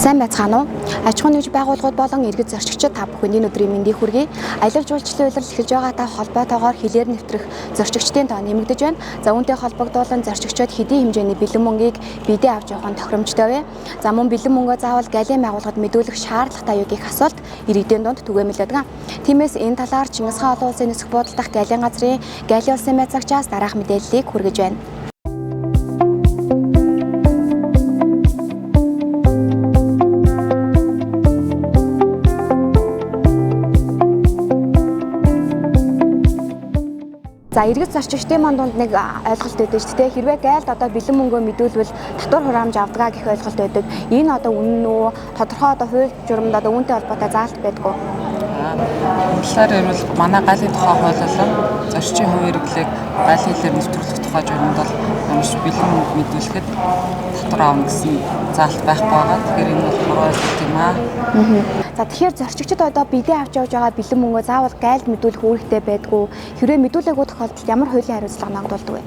Сайн байцгаана уу? Аж ахуйн нэгж байгууллагууд болон иргэд зорчигчид та бүхэнд энэ өдрийн мэндийг хүргэе. Аялал жуулчлалын улирал эхэлж байгаатай холбоотойгоор хилээр нэвтрэх зорчигчдын тоо нэмэгдэж байна. За үүнтэй холбогдуулан зорчигчид хэдийн хэмжээний бэлэн мөнгийг биедээ авч явах нь тохиромжтой вэ? За мөн бэлэн мөнгөө заавал галын байгууллагад мэдүүлэх шаардлагатай юу гэх асуулт иргэдийн дунд түгээмэл байдаг. Тиймээс энэ талаар Чингис хаан олон улсын нисэх буудал дахь галын газрын галын улсын байцаагчаас дараах мэдээллийг хүргэж байна. За иргэд зорчигчдын дунд нэг ойлголт өгдөө шүү дээ. Хэрвээ гайлд одоо бэлэн мөнгөө мэдүүлвэл татвар хураамж авдгаа гэх ойлголт өгдөг. Энэ одоо үнэн үү? Тодорхой одоо хууль журамд одоо үүнтэй холбоотой заалт байдгүй. Урьдлаар ирвэл манай гайлын тухай хууль болон зорчигчийн хувийн хэрэглээг гайлын хэлээр нэвтрүүлэх тухай журамд бол ямарч бэлэн мөнгө мэдүүлэхэд татвар авна гэсэн заалт байхгүй байгаа. Тэгэхээр энэ бол буруу ойлголт юм аа. За тэгэхээр зорчигчид одоо биедээ авч явж байгаа бэлэн мөнгөө заавал гайлд мэдүүлэх үүрэгтэй байдгүй. Хэрвээ мэдүүлээгүй тохиолдолд ямар хуулийн хариуцлага нагдуулдаг вэ?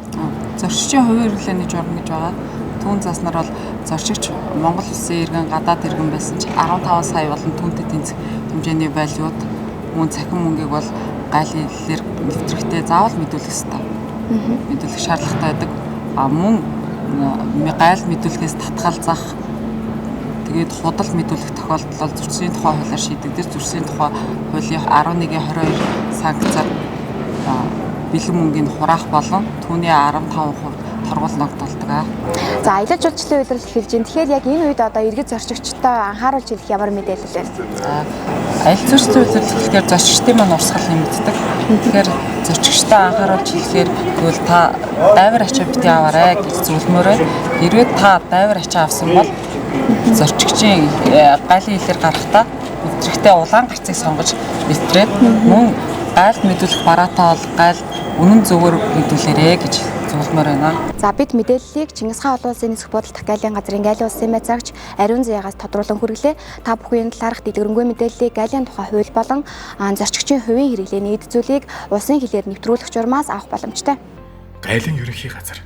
Зорчигчийн хувийн хэрэглээний журам гэж байгаа. Түүн заснаар бол зорчигч Монгол улсын иргэн гадаад иргэн байсан ч 15 сая болон түүнтэй тэнцэх хэмжээний валют мөн цахим мөнгийг бол гайлын хэлээр нэвтрэхдээ заавал мэдүүлэх ёстой. Мэдүүлэх шаардлагатай байдаг. Мөн гайл мэдүүлэхээс татгалзах тэгээд худал мэдүүлэх тохиолдол бол зөрчлийн тухай хуулиар шийдэгдэж зөрчлийн тухай хуулийн 11-22 санкцаар бэлэн мөнгийг хураах болон түүний 15% торгуул ногдуулдаг. За аялал жуулчлалын улирал эхэлж байна. Тэгэхээр яг энэ үед одоо иргэд зорчигчдоо анхааруулж хэлэх ямар мэдээлэл вэ? Аялал жуулчлалын улирал эхлэхээр зорчигчдын маань урсгал нэмэгддэг. Тэгэхээр зорчигчдоо анхааруулж хэлэхээр гэвэл та дайвар ачаа бити аваарай гэж зөвлөмөрөө. Хэрвээ та дайвар ачаа авсан бол зорчигчийн гайлын хэлээр гарахдаа нэвтрэхдээ улаан гарцыг сонгож нэвтрээд мөн гайлд мэдүүлэх бараатаа бол гайл үнэн зөвөөр мэдүүлээрэй гэж зөвлөмөр байна. За бид мэдээллийг Чингис хаан олон улсын нисэх буудал дахь галын газрын галын улсын байцаагч Ариун Зяагаас тодруулан хүргэлээ. Та бүхэн талаарх дэлгэрэнгүй мэдээллийг галын тухай хууль болон зорчигчийн хувийн хэрэглээний эд зүйлийг улсын хэлээр нэвтрүүлэх журмаас авах боломжтой. Галын ерөнхий газар